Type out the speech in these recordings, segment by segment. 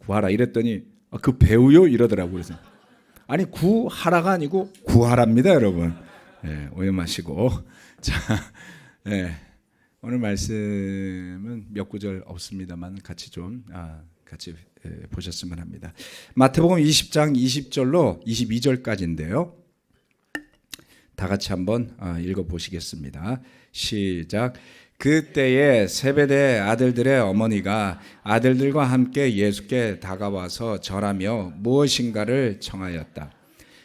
구하라 이랬더니 그 배우요 이러더라고요. 그래서 아니 구하라가 아니고 구하랍니다, 여러분. 예, 오해 마시고. 자, 예, 오늘 말씀은 몇 구절 없습니다만 같이 좀 같이 보셨으면 합니다. 마태복음 20장 20절로 22절까지인데요. 다 같이 한번 읽어보시겠습니다. 시작. 그때에 세베대 아들들의 어머니가 아들들과 함께 예수께 다가와서 절하며 무엇인가를 청하였다.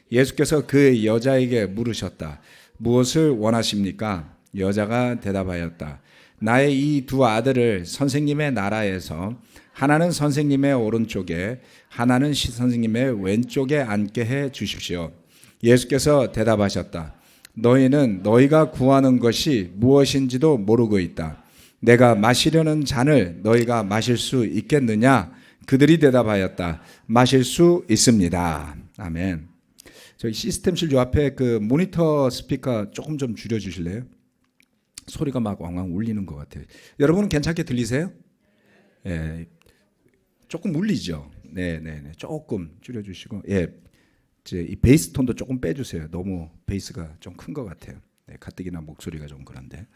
예수께서 그 여자에게 물으셨다. 무엇을 원하십니까? 여자가 대답하였다. 나의 이 두 아들을 선생님의 나라에서 하나는 선생님의 오른쪽에 하나는 선생님의 왼쪽에 앉게 해 주십시오. 예수께서 대답하셨다. 너희는 너희가 구하는 것이 무엇인지도 모르고 있다. 내가 마시려는 잔을 너희가 마실 수 있겠느냐? 그들이 대답하였다. 마실 수 있습니다. 아멘. 저희 시스템실 요 앞에 그 모니터 스피커 조금 좀 줄여주실래요? 소리가 막 왕왕 울리는 것 같아요. 여러분은 괜찮게 들리세요? 예, 조금 울리죠. 네. 조금 줄여주시고, 예, 이 베이스 톤도 조금 빼주세요. 너무 베이스가 좀 큰 것 같아요. 네, 가뜩이나 목소리가 좀 그런데.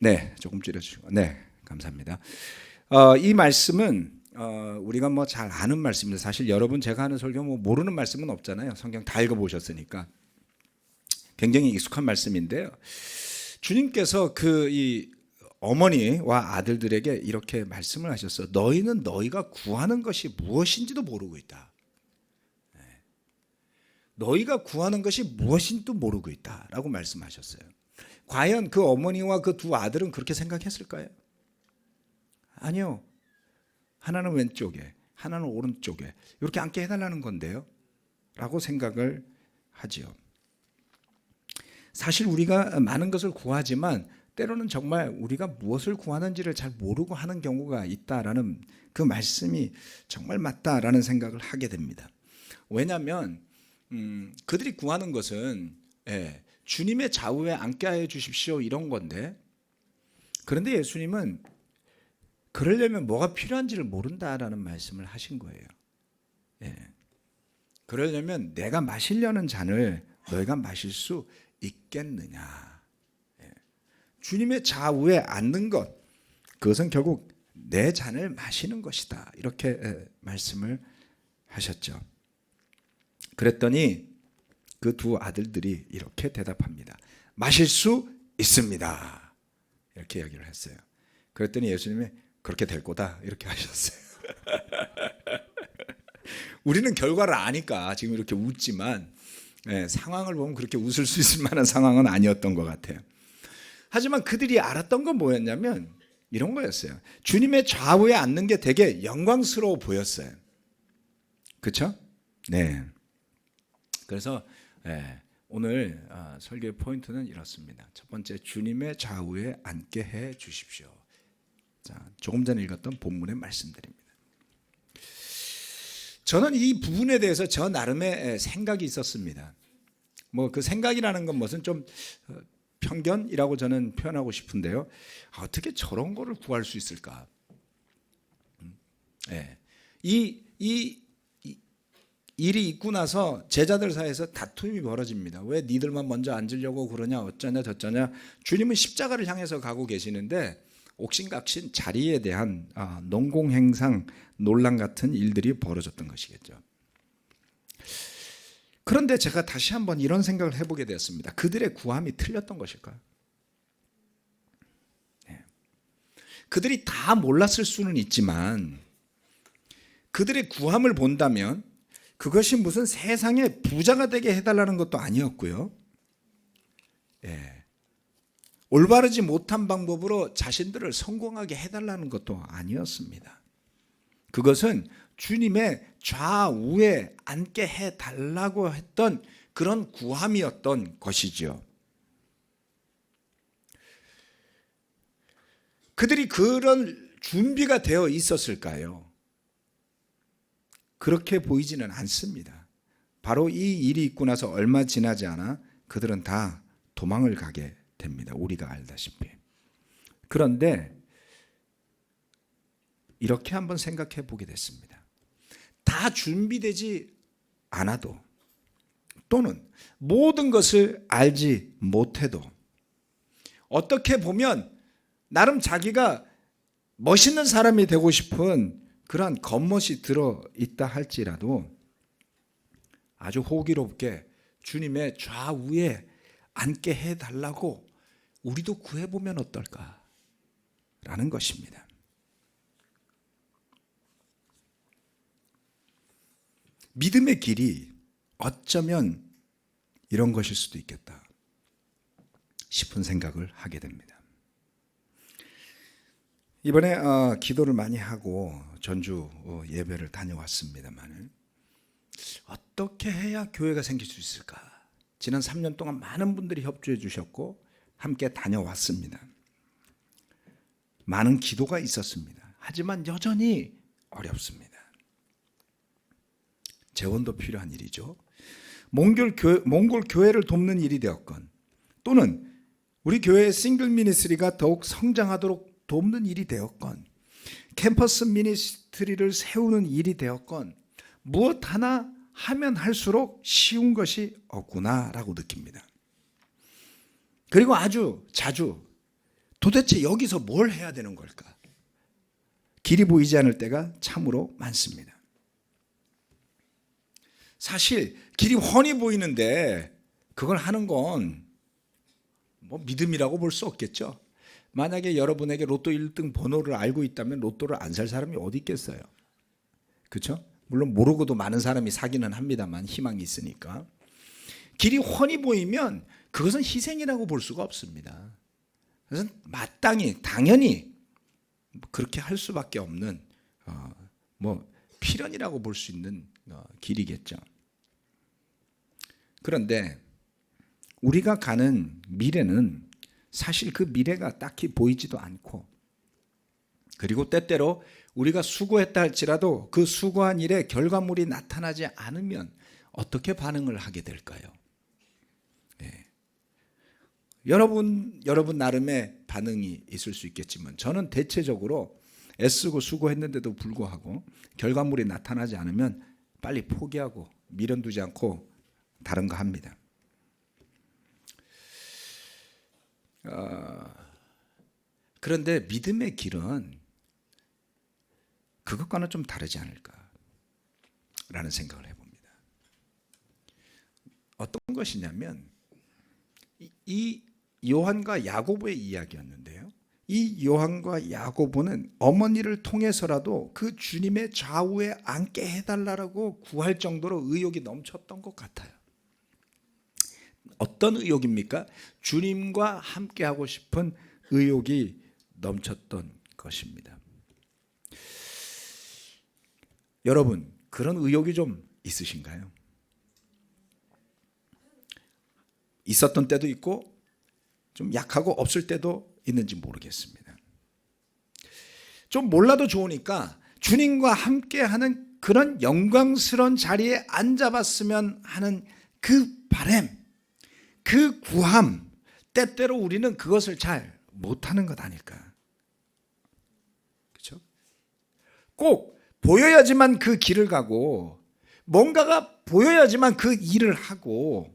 네, 조금 줄여주시고, 네, 감사합니다. 이 말씀은 우리가 뭐 잘 아는 말씀입니다. 사실 여러분 제가 하는 설교 뭐 모르는 말씀은 없잖아요. 성경 다 읽어보셨으니까 굉장히 익숙한 말씀인데요. 주님께서 이 어머니와 아들들에게 이렇게 말씀을 하셨어. 너희는 너희가 구하는 것이 무엇인지도 모르고 있다. 너희가 구하는 것이 무엇인지도 모르고 있다라고 말씀하셨어요. 과연 그 어머니와 그 두 아들은 그렇게 생각했을까요? 아니요. 하나는 왼쪽에, 하나는 오른쪽에 이렇게 앉게 해달라는 건데요 라고 생각을 하지요. 사실 우리가 많은 것을 구하지만 때로는 정말 우리가 무엇을 구하는지를 잘 모르고 하는 경우가 있다라는 그 말씀이 정말 맞다라는 생각을 하게 됩니다. 왜냐하면 그들이 구하는 것은 주님의 좌우에 앉게 하여 주십시오 이런 건데, 그런데 예수님은 그러려면 뭐가 필요한지를 모른다라는 말씀을 하신 거예요. 그러려면 내가 마시려는 잔을 너희가 마실 수 있겠느냐. 주님의 좌우에 앉는 것, 그것은 결국 내 잔을 마시는 것이다. 이렇게 말씀을 하셨죠. 그랬더니 그 두 아들들이 이렇게 대답합니다. 마실 수 있습니다. 이렇게 이야기를 했어요. 그랬더니 예수님이 그렇게 될 거다 이렇게 하셨어요. 우리는 결과를 아니까 지금 이렇게 웃지만 상황을 보면 그렇게 웃을 수 있을 만한 상황은 아니었던 것 같아요. 하지만 그들이 알았던 건 뭐였냐면 이런 거였어요. 주님의 좌우에 앉는 게 되게 영광스러워 보였어요. 그렇죠? 네. 그래서 오늘 설교의 포인트는 이렇습니다. 첫 번째, 주님의 좌우에 앉게 해 주십시오. 자, 조금 전에 읽었던 본문의 말씀드립니다. 저는 이 부분에 대해서 저 나름의 생각이 있었습니다. 뭐 그 생각이라는 건 무슨 좀 편견이라고 저는 표현하고 싶은데요. 어떻게 저런 거를 구할 수 있을까? 이 일이 있고 나서 제자들 사이에서 다툼이 벌어집니다. 왜 니들만 먼저 앉으려고 그러냐, 어쩌냐 저쩌냐. 주님은 십자가를 향해서 가고 계시는데 옥신각신 자리에 대한 농공행상 논란 같은 일들이 벌어졌던 것이겠죠. 그런데 제가 다시 한번 이런 생각을 해보게 되었습니다. 그들의 구함이 틀렸던 것일까요? 그들이 다 몰랐을 수는 있지만 그들의 구함을 본다면 그것이 무슨 세상에 부자가 되게 해달라는 것도 아니었고요. 올바르지 못한 방법으로 자신들을 성공하게 해달라는 것도 아니었습니다. 그것은 주님의 좌우에 앉게 해달라고 했던 그런 구함이었던 것이죠. 그들이 그런 준비가 되어 있었을까요? 그렇게 보이지는 않습니다. 바로 이 일이 있고 나서 얼마 지나지 않아 그들은 다 도망을 가게 됩니다. 우리가 알다시피. 그런데 이렇게 한번 생각해 보게 됐습니다. 다 준비되지 않아도 또는 모든 것을 알지 못해도 어떻게 보면 나름 자기가 멋있는 사람이 되고 싶은 그러한 겉멋이 들어있다 할지라도 아주 호기롭게 주님의 좌우에 앉게 해달라고 우리도 구해보면 어떨까라는 것입니다. 믿음의 길이 어쩌면 이런 것일 수도 있겠다 싶은 생각을 하게 됩니다. 이번에 기도를 많이 하고 전주 예배를 다녀왔습니다만 어떻게 해야 교회가 생길 수 있을까? 지난 3년 동안 많은 분들이 협조해 주셨고 함께 다녀왔습니다. 많은 기도가 있었습니다. 하지만 여전히 어렵습니다. 재원도 필요한 일이죠. 몽골 교회를 돕는 일이 되었건 또는 우리 교회의 싱글 미니스트리가 더욱 성장하도록 돕는 일이 되었건 캠퍼스 미니스트리를 세우는 일이 되었건 무엇 하나 하면 할수록 쉬운 것이 없구나라고 느낍니다. 그리고 아주 자주 도대체 여기서 뭘 해야 되는 걸까? 길이 보이지 않을 때가 참으로 많습니다. 사실 길이 훤히 보이는데 그걸 하는 건 뭐 믿음이라고 볼 수 없겠죠. 만약에 여러분에게 로또 1등 번호를 알고 있다면 로또를 안 살 사람이 어디 있겠어요? 그렇죠? 물론 모르고도 많은 사람이 사기는 합니다만 희망이 있으니까. 길이 훤히 보이면 그것은 희생이라고 볼 수가 없습니다. 그래서 마땅히 당연히 그렇게 할 수밖에 없는 필연이라고 볼 수 있는 길이겠죠. 그런데 우리가 가는 미래는 사실 그 미래가 딱히 보이지도 않고 그리고 때때로 우리가 수고했다 할지라도 그 수고한 일의 결과물이 나타나지 않으면 어떻게 반응을 하게 될까요? 네. 여러분 나름의 반응이 있을 수 있겠지만 저는 대체적으로 애쓰고 수고했는데도 불구하고 결과물이 나타나지 않으면 빨리 포기하고 미련 두지 않고 다른 거 합니다. 그런데 믿음의 길은 그것과는 좀 다르지 않을까라는 생각을 해봅니다. 어떤 것이냐면 이 요한과 야고보의 이야기였는데요. 이 요한과 야고보는 어머니를 통해서라도 그 주님의 좌우에 앉게 해달라고 구할 정도로 의욕이 넘쳤던 것 같아요. 어떤 의욕입니까? 주님과 함께하고 싶은 의욕이 넘쳤던 것입니다. 여러분, 그런 의욕이 좀 있으신가요? 있었던 때도 있고 좀 약하고 없을 때도 있는지 모르겠습니다. 좀 몰라도 좋으니까 주님과 함께하는 그런 영광스러운 자리에 앉아봤으면 하는 그 바람, 그 구함, 때때로 우리는 그것을 잘 못하는 것 아닐까. 그렇죠? 꼭 보여야지만 그 길을 가고 뭔가가 보여야지만 그 일을 하고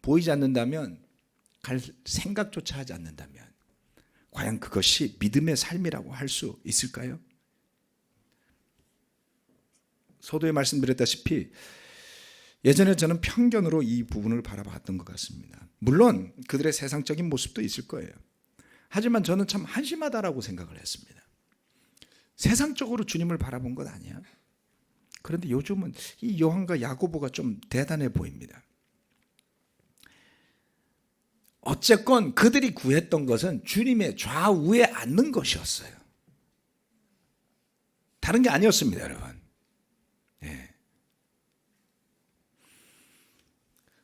보이지 않는다면 갈 생각조차 하지 않는다면 과연 그것이 믿음의 삶이라고 할 수 있을까요? 서두에 말씀드렸다시피 예전에 저는 편견으로 이 부분을 바라봤던 것 같습니다. 물론 그들의 세상적인 모습도 있을 거예요. 하지만 저는 참 한심하다라고 생각을 했습니다. 세상적으로 주님을 바라본 것 아니야? 그런데 요즘은 이 요한과 야고보가 좀 대단해 보입니다. 어쨌건 그들이 구했던 것은 주님의 좌우에 앉는 것이었어요. 다른 게 아니었습니다, 여러분. 네.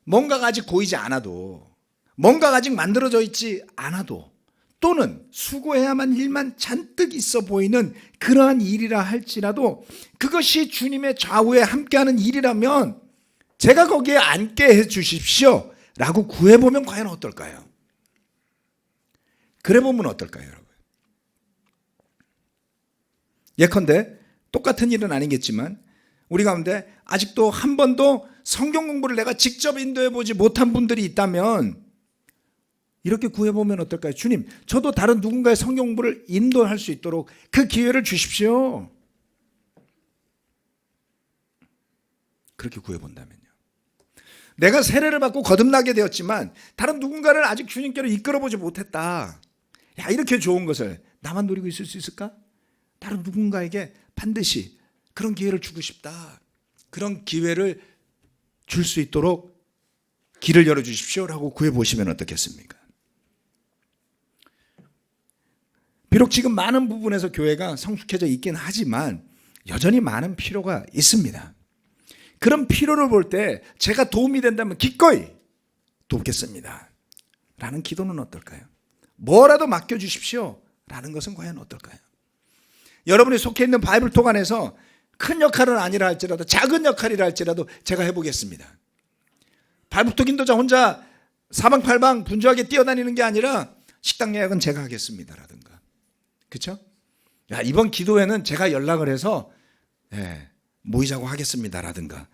뭔가가 아직 보이지 않아도, 뭔가가 아직 만들어져 있지 않아도, 또는 수고해야만 일만 잔뜩 있어 보이는 그러한 일이라 할지라도 그것이 주님의 좌우에 함께하는 일이라면 제가 거기에 앉게 해 주십시오 라고 구해보면 과연 어떨까요? 그래 보면 어떨까요, 여러분? 예컨대 똑같은 일은 아니겠지만 우리 가운데 아직도 한 번도 성경 공부를 내가 직접 인도해 보지 못한 분들이 있다면 이렇게 구해보면 어떨까요? 주님, 저도 다른 누군가의 성경 공부를 인도할 수 있도록 그 기회를 주십시오. 그렇게 구해본다면요. 내가 세례를 받고 거듭나게 되었지만 다른 누군가를 아직 주님께로 이끌어보지 못했다. 야, 이렇게 좋은 것을 나만 누리고 있을 수 있을까? 다른 누군가에게 반드시 그런 기회를 주고 싶다. 그런 기회를 줄 수 있도록 길을 열어주십시오라고 구해보시면 어떻겠습니까? 비록 지금 많은 부분에서 교회가 성숙해져 있긴 하지만 여전히 많은 필요가 있습니다. 그런 필요를 볼 때 제가 도움이 된다면 기꺼이 돕겠습니다 라는 기도는 어떨까요? 뭐라도 맡겨주십시오 라는 것은 과연 어떨까요? 여러분이 속해 있는 바이블톡 안에서 큰 역할은 아니라 할지라도 작은 역할이라 할지라도 제가 해보겠습니다. 바이블톡 인도자 혼자 사방팔방 분주하게 뛰어다니는 게 아니라 식당 예약은 제가 하겠습니다 라든가, 그렇죠? 야, 이번 기도회는 제가 연락을 해서 모이자고 하겠습니다 라든가,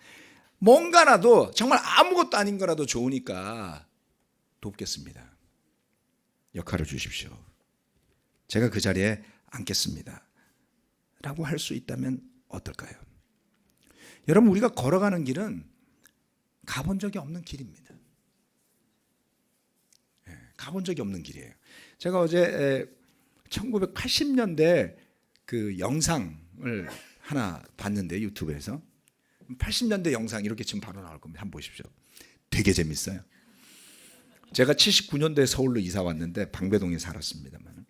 뭔가라도 정말 아무것도 아닌 거라도 좋으니까 돕겠습니다. 역할을 주십시오. 제가 그 자리에 앉겠습니다 라고 할 수 있다면 어떨까요? 여러분, 우리가 걸어가는 길은 가본 적이 없는 길입니다. 가본 적이 없는 길이에요. 제가 어제 1980년대 그 영상을 하나 봤는데 유튜브에서 80년대 영상 이렇게 지금 바로 나올 겁니다. 한번 보십시오. 되게 재밌어요. 제가 79년도에 서울로 이사 왔는데 방배동에 살았습니다만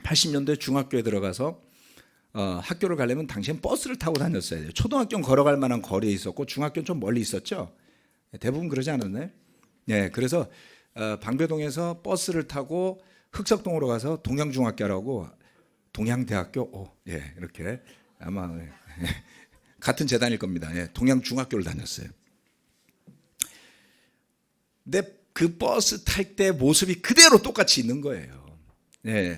80년대 중학교에 들어가서 학교를 가려면 당시엔 버스를 타고 다녔어야 돼요. 초등학교는 걸어갈 만한 거리에 있었고 중학교는 좀 멀리 있었죠. 대부분 그러지 않았나요? 네, 그래서 방배동에서 버스를 타고 흑석동으로 가서 동양중학교라고 동양대학교, 이렇게 아마 같은 재단일 겁니다. 동양중학교를 다녔어요. 근데 그 버스 탈 때 모습이 그대로 똑같이 있는 거예요.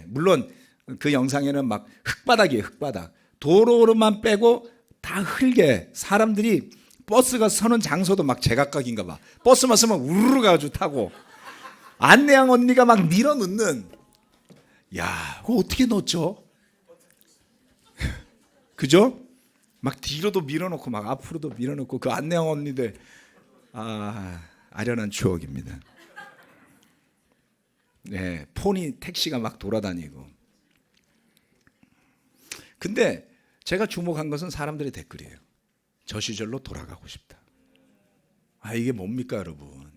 물론 그 영상에는 막 흙바닥이에요, 흙바닥. 도로로만 빼고 다 흙에 사람들이 버스가 서는 장소도 막 제각각인가 봐. 버스만 서면 우르르 가지고 타고 안내양 언니가 막 밀어넣는, 야, 그거 어떻게 넣었죠? 그죠? 막 뒤로도 밀어넣고 막 앞으로도 밀어넣고 그 안내양 언니들, 아련한 추억입니다. 폰이 택시가 막 돌아다니고. 근데 제가 주목한 것은 사람들의 댓글이에요. 저 시절로 돌아가고 싶다. 이게 뭡니까 여러분?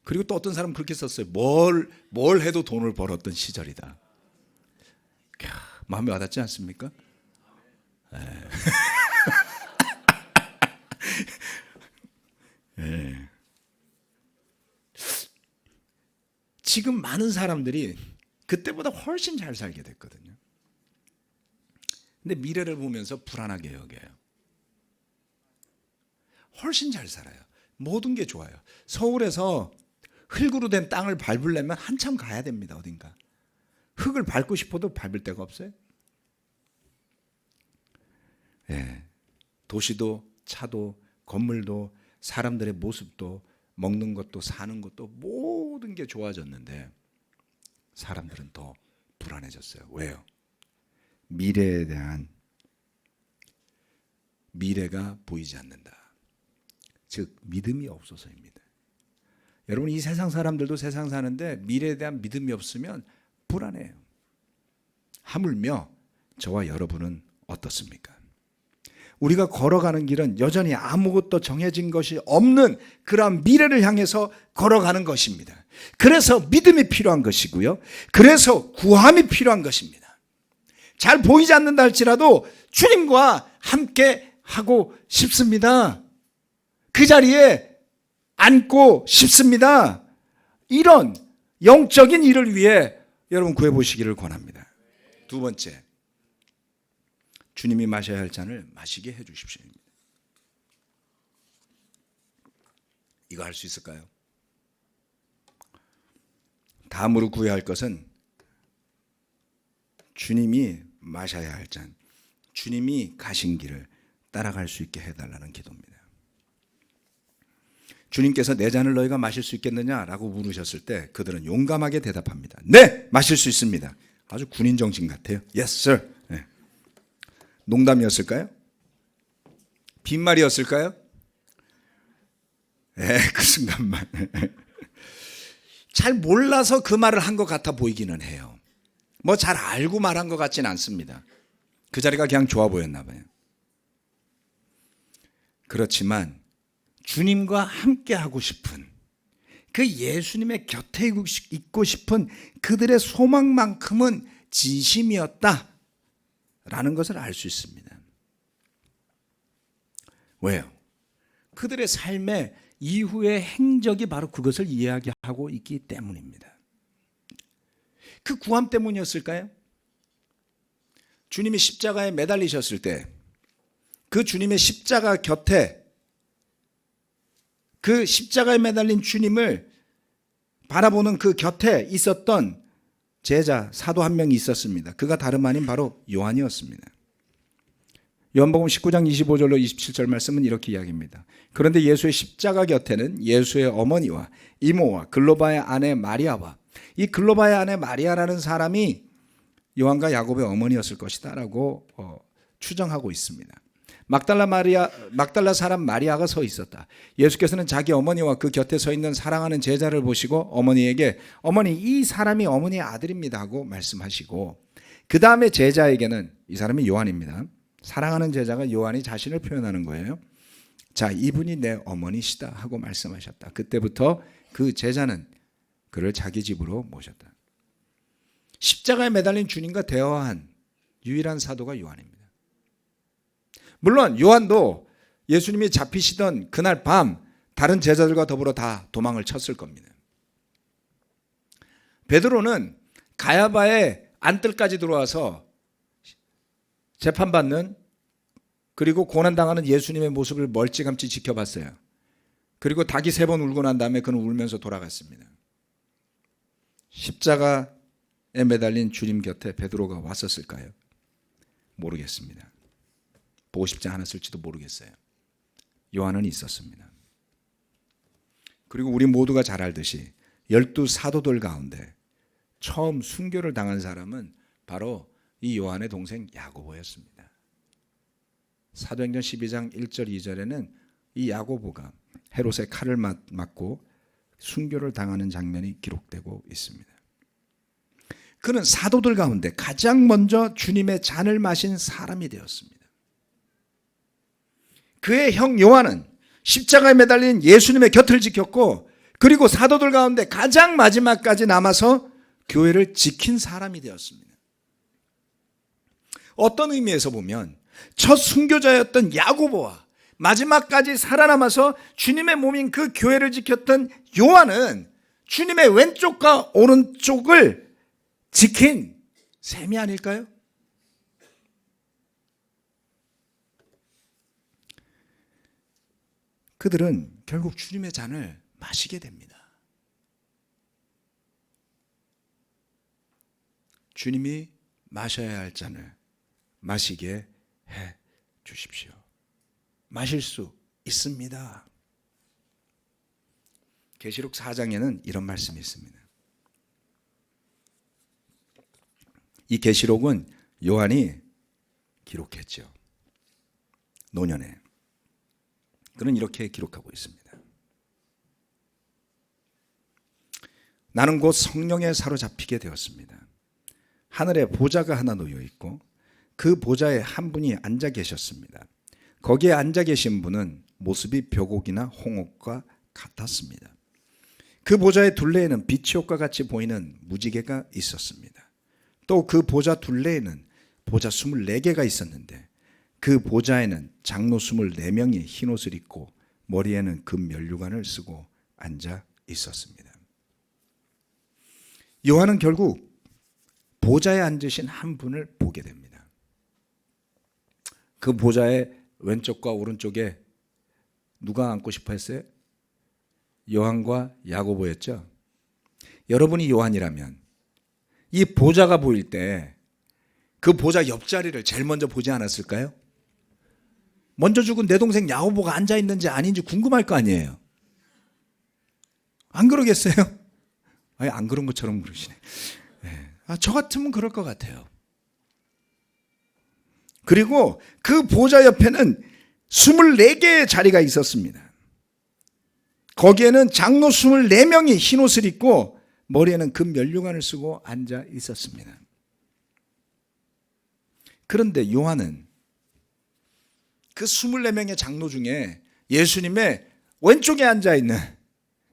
그리고 또 어떤 사람은 그렇게 썼어요. 뭘 해도 돈을 벌었던 시절이다. 마음에 와닿지 않습니까? 지금 많은 사람들이 그때보다 훨씬 잘 살게 됐거든요. 근데 미래를 보면서 불안하게 여겨요. 훨씬 잘 살아요. 모든 게 좋아요. 서울에서 흙으로 된 땅을 밟으려면 한참 가야 됩니다. 어딘가. 흙을 밟고 싶어도 밟을 데가 없어요. 도시도 차도 건물도 사람들의 모습도 먹는 것도 사는 것도 모든 게 좋아졌는데 사람들은 더 불안해졌어요. 왜요? 미래에 대한 미래가 보이지 않는다. 즉 믿음이 없어서입니다. 여러분, 이 세상 사람들도 세상 사는데 미래에 대한 믿음이 없으면 불안해요. 하물며 저와 여러분은 어떻습니까? 우리가 걸어가는 길은 여전히 아무것도 정해진 것이 없는 그러한 미래를 향해서 걸어가는 것입니다. 그래서 믿음이 필요한 것이고요. 그래서 구함이 필요한 것입니다. 잘 보이지 않는다 할지라도 주님과 함께 하고 싶습니다. 그 자리에 앉고 싶습니다. 이런 영적인 일을 위해 여러분 구해보시기를 권합니다. 두 번째, 주님이 마셔야 할 잔을 마시게 해주십시오. 이거 할 수 있을까요? 다음으로 구해야 할 것은 주님이 마셔야 할 잔, 주님이 가신 길을 따라갈 수 있게 해달라는 기도입니다. 주님께서 내 잔을 너희가 마실 수 있겠느냐라고 물으셨을 때 그들은 용감하게 대답합니다. 네, 마실 수 있습니다. 아주 군인 정신 같아요. Yes, sir. 네. 농담이었을까요? 빈말이었을까요? 그 순간만. 잘 몰라서 그 말을 한 것 같아 보이기는 해요. 뭐 잘 알고 말한 것 같지는 않습니다. 그 자리가 그냥 좋아 보였나 봐요. 그렇지만 주님과 함께 하고 싶은, 그 예수님의 곁에 있고 싶은 그들의 소망만큼은 진심이었다라는 것을 알 수 있습니다. 왜요? 그들의 삶의 이후의 행적이 바로 그것을 이야기하고 있기 때문입니다. 그 구함 때문이었을까요? 주님이 십자가에 매달리셨을 때 그 주님의 십자가 곁에, 그 십자가에 매달린 주님을 바라보는 그 곁에 있었던 제자, 사도 한 명이 있었습니다. 그가 다름 아닌 바로 요한이었습니다. 요한복음 19장 25절로 27절 말씀은 이렇게 이야기합니다. 그런데 예수의 십자가 곁에는 예수의 어머니와 이모와 글로바의 아내 마리아와, 이 글로바의 아내 마리아라는 사람이 요한과 야곱의 어머니였을 것이다 라고 추정하고 있습니다. 막달라 사람 마리아가 서 있었다. 예수께서는 자기 어머니와 그 곁에 서 있는 사랑하는 제자를 보시고 어머니에게 어머니, 이 사람이 어머니의 아들입니다 하고 말씀하시고, 그 다음에 제자에게는, 이 사람이 요한입니다. 사랑하는 제자가 요한이 자신을 표현하는 거예요. 자, 이분이 내 어머니시다 하고 말씀하셨다. 그때부터 그 제자는 그를 자기 집으로 모셨다. 십자가에 매달린 주님과 대화한 유일한 사도가 요한입니다. 물론 요한도 예수님이 잡히시던 그날 밤 다른 제자들과 더불어 다 도망을 쳤을 겁니다. 베드로는 가야바의 안뜰까지 들어와서 재판받는, 그리고 고난당하는 예수님의 모습을 멀찌감치 지켜봤어요. 그리고 닭이 3번 울고 난 다음에 그는 울면서 돌아갔습니다. 십자가에 매달린 주님 곁에 베드로가 왔었을까요? 모르겠습니다. 보고 싶지 않았을지도 모르겠어요. 요한은 있었습니다. 그리고 우리 모두가 잘 알듯이 12사도들 가운데 처음 순교를 당한 사람은 바로 이 요한의 동생 야고보였습니다. 사도행전 12장 1절 2절에는 이 야고보가 헤롯의 칼을 맞고 순교를 당하는 장면이 기록되고 있습니다. 그는 사도들 가운데 가장 먼저 주님의 잔을 마신 사람이 되었습니다. 그의 형 요한은 십자가에 매달린 예수님의 곁을 지켰고, 그리고 사도들 가운데 가장 마지막까지 남아서 교회를 지킨 사람이 되었습니다. 어떤 의미에서 보면 첫 순교자였던 야고보와 마지막까지 살아남아서 주님의 몸인 그 교회를 지켰던 요한은 주님의 왼쪽과 오른쪽을 지킨 셈이 아닐까요? 그들은 결국 주님의 잔을 마시게 됩니다. 주님이 마셔야 할 잔을 마시게 해 주십시오. 마실 수 있습니다. 계시록 4장에는 이런 말씀이 있습니다. 이 계시록은 요한이 기록했죠. 노년에. 그는 이렇게 기록하고 있습니다. 나는 곧 성령에 사로잡히게 되었습니다. 하늘에 보좌가 하나 놓여 있고 그 보좌에 한 분이 앉아 계셨습니다. 거기에 앉아 계신 분은 모습이 벼곡이나 홍옥과 같았습니다. 그 보좌의 둘레에는 빛이 옷과 같이 보이는 무지개가 있었습니다. 또 그 보좌 둘레에는 보좌 24개가 있었는데 그 보좌에는 장로 24명이 흰옷을 입고 머리에는 금 면류관을 쓰고 앉아 있었습니다. 요한은 결국 보좌에 앉으신 한 분을 보게 됩니다. 그 보좌의 왼쪽과 오른쪽에 누가 앉고 싶어 했어요? 요한과 야고보였죠. 여러분이 요한이라면 이 보좌가 보일 때 그 보좌 옆자리를 제일 먼저 보지 않았을까요? 먼저 죽은 내 동생 야고보가 앉아 있는지 아닌지 궁금할 거 아니에요. 안 그러겠어요? 아니, 안 그런 것처럼 그러시네. 네. 저 같으면 그럴 것 같아요. 그리고 그 보좌 옆에는 24개의 자리가 있었습니다. 거기에는 장로 24명이 흰 옷을 입고 머리에는 금 면류관을 쓰고 앉아 있었습니다. 그런데 요한은 그 24명의 장로 중에 예수님의 왼쪽에 앉아 있는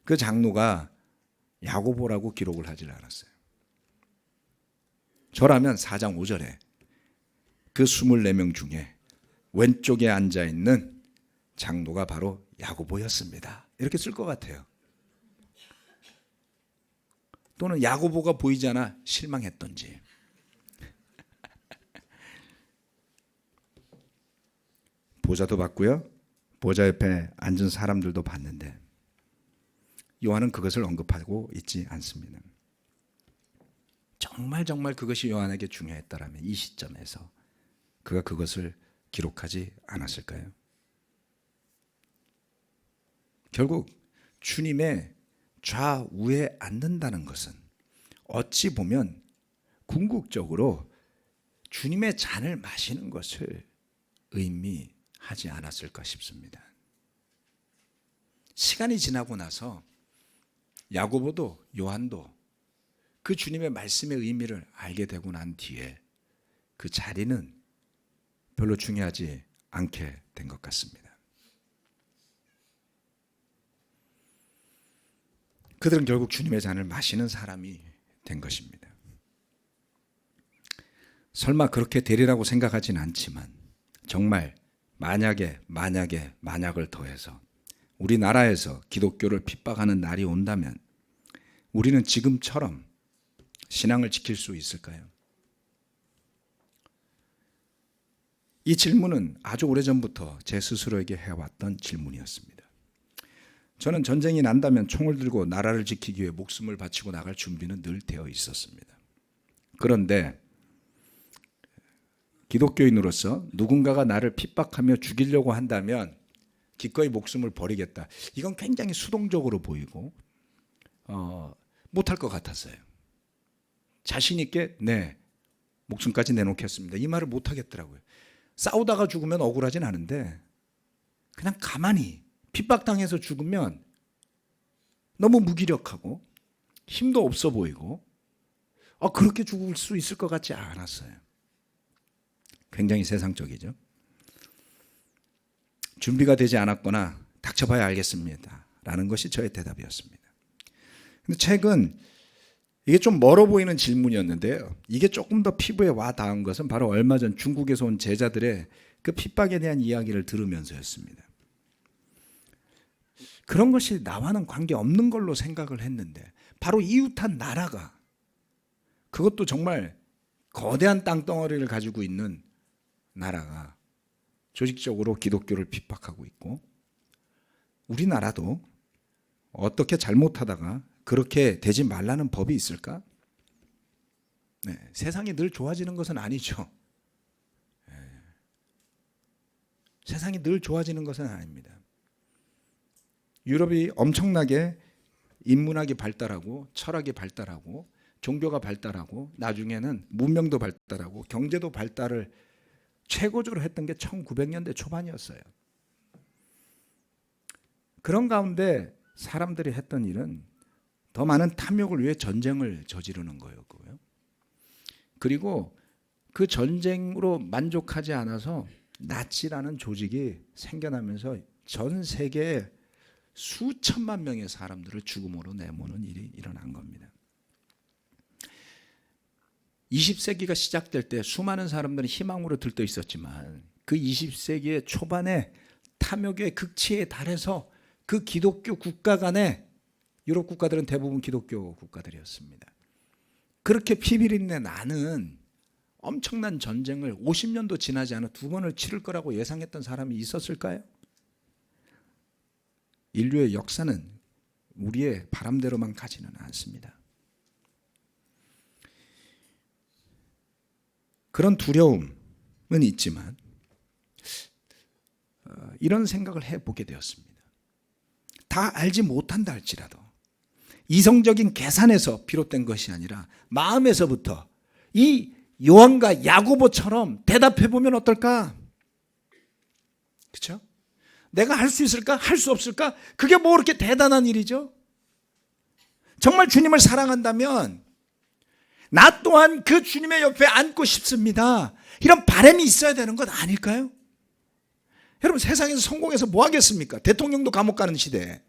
그 장로가 야고보라고 기록을 하질 않았어요. 저라면 4장 5절에 그 24명 중에 왼쪽에 앉아 있는 장로가 바로 야고보였습니다. 이렇게 쓸 것 같아요. 또는 야고보가 보이지 않아 실망했던지. 보좌도 봤고요. 보좌 옆에 앉은 사람들도 봤는데 요한은 그것을 언급하고 있지 않습니다. 정말 그것이 요한에게 중요했다라면 이 시점에서 그가 그것을 기록하지 않았을까요? 결국 주님의 좌우에 앉는다는 것은 어찌 보면 궁극적으로 주님의 잔을 마시는 것을 의미하지 않았을까 싶습니다. 시간이 지나고 나서 야고보도 요한도 그 주님의 말씀의 의미를 알게 되고 난 뒤에 그 자리는 별로 중요하지 않게 된 것 같습니다. 그들은 결국 주님의 잔을 마시는 사람이 된 것입니다. 설마 그렇게 되리라고 생각하진 않지만 정말 만약을 더해서 우리나라에서 기독교를 핍박하는 날이 온다면 우리는 지금처럼 신앙을 지킬 수 있을까요? 이 질문은 아주 오래전부터 제 스스로에게 해왔던 질문이었습니다. 저는 전쟁이 난다면 총을 들고 나라를 지키기 위해 목숨을 바치고 나갈 준비는 늘 되어 있었습니다. 그런데 기독교인으로서 누군가가 나를 핍박하며 죽이려고 한다면 기꺼이 목숨을 버리겠다. 이건 굉장히 수동적으로 보이고 못할 것 같았어요. 자신 있게 네, 목숨까지 내놓겠습니다. 이 말을 못하겠더라고요. 싸우다가 죽으면 억울하진 않은데 그냥 가만히 핍박당해서 죽으면 너무 무기력하고 힘도 없어 보이고 그렇게 죽을 수 있을 것 같지 않았어요. 굉장히 세상적이죠. 준비가 되지 않았거나 닥쳐봐야 알겠습니다 라는 것이 저의 대답이었습니다. 근데 최근 이게 좀 멀어 보이는 질문이었는데요. 이게 조금 더 피부에 와 닿은 것은 바로 얼마 전 중국에서 온 제자들의 그 핍박에 대한 이야기를 들으면서였습니다. 그런 것이 나와는 관계없는 걸로 생각을 했는데 바로 이웃한 나라가 그것도 정말 거대한 땅덩어리를 가지고 있는 나라가 조직적으로 기독교를 핍박하고 있고 우리나라도 어떻게 잘못하다가 그렇게 되지 말라는 법이 있을까? 네, 세상이 늘 좋아지는 것은 아니죠. 네, 세상이 늘 좋아지는 것은 아닙니다. 유럽이 엄청나게 인문학이 발달하고 철학이 발달하고 종교가 발달하고 나중에는 문명도 발달하고 경제도 발달을 최고적으로 했던 게 1900년대 초반이었어요. 그런 가운데 사람들이 했던 일은 더 많은 탐욕을 위해 전쟁을 저지르는 거였고요. 그리고 그 전쟁으로 만족하지 않아서 나치라는 조직이 생겨나면서 전 세계에 수천만 명의 사람들을 죽음으로 내모는 일이 일어난 겁니다. 20세기가 시작될 때 수많은 사람들은 희망으로 들떠 있었지만 그 20세기의 초반에 탐욕의 극치에 달해서 그 기독교 국가 간에 유럽 국가들은 대부분 기독교 국가들이었습니다. 그렇게 피비린내 나는 엄청난 전쟁을 50년도 지나지 않아 2번을 치를 거라고 예상했던 사람이 있었을까요? 인류의 역사는 우리의 바람대로만 가지는 않습니다. 그런 두려움은 있지만 이런 생각을 해보게 되었습니다. 다 알지 못한다 할지라도 이성적인 계산에서 비롯된 것이 아니라 마음에서부터 이 요한과 야고보처럼 대답해보면 어떨까? 그렇죠? 내가 할 수 있을까? 할 수 없을까? 그게 뭐 그렇게 대단한 일이죠? 정말 주님을 사랑한다면 나 또한 그 주님의 옆에 앉고 싶습니다. 이런 바람이 있어야 되는 것 아닐까요? 여러분, 세상에서 성공해서 뭐 하겠습니까? 대통령도 감옥 가는 시대에.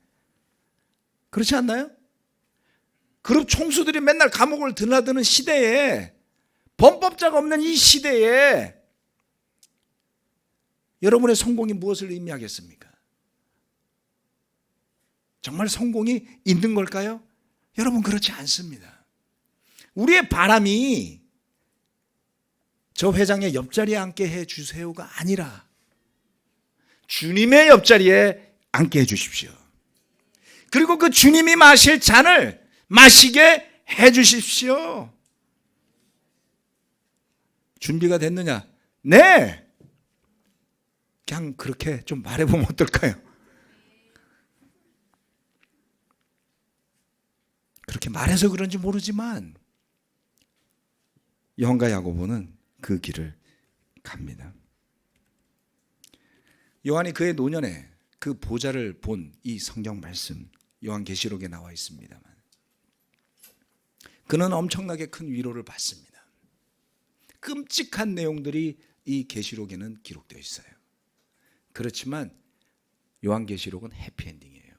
그렇지 않나요? 그룹 총수들이 맨날 감옥을 드나드는 시대에, 범법자가 없는 이 시대에 여러분의 성공이 무엇을 의미하겠습니까? 정말 성공이 있는 걸까요? 여러분, 그렇지 않습니다. 우리의 바람이 저 회장의 옆자리에 앉게 해주세요가 아니라 주님의 옆자리에 앉게 해주십시오. 그리고 그 주님이 마실 잔을 마시게 해주십시오. 준비가 됐느냐? 네! 그냥 그렇게 좀 말해보면 어떨까요? 그렇게 말해서 그런지 모르지만 요한과 야고보는 그 길을 갑니다. 요한이 그의 노년에 그 보좌를 본 이 성경 말씀, 요한계시록에 나와 있습니다만 그는 엄청나게 큰 위로를 받습니다. 끔찍한 내용들이 이 계시록에는 기록되어 있어요. 그렇지만 요한계시록은 해피엔딩이에요.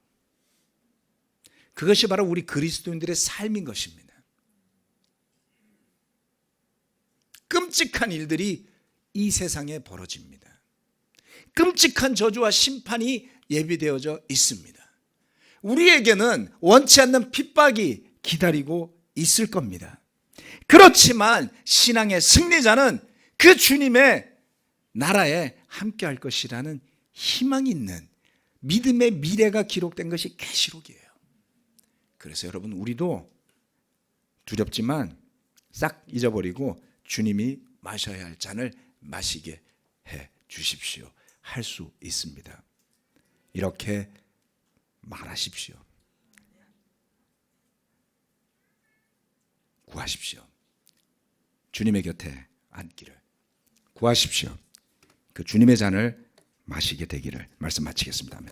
그것이 바로 우리 그리스도인들의 삶인 것입니다. 끔찍한 일들이 이 세상에 벌어집니다. 끔찍한 저주와 심판이 예비되어져 있습니다. 우리에게는 원치 않는 핍박이 기다리고 있을 겁니다. 그렇지만 신앙의 승리자는 그 주님의 나라에 함께할 것이라는 희망이 있는 믿음의 미래가 기록된 것이 계시록이에요. 그래서 여러분, 우리도 두렵지만 싹 잊어버리고 주님이 마셔야 할 잔을 마시게 해 주십시오. 할 수 있습니다. 이렇게 말하십시오. 구하십시오. 주님의 곁에 앉기를 구하십시오. 그 주님의 잔을 마시게 되기를. 말씀 마치겠습니다. 아멘.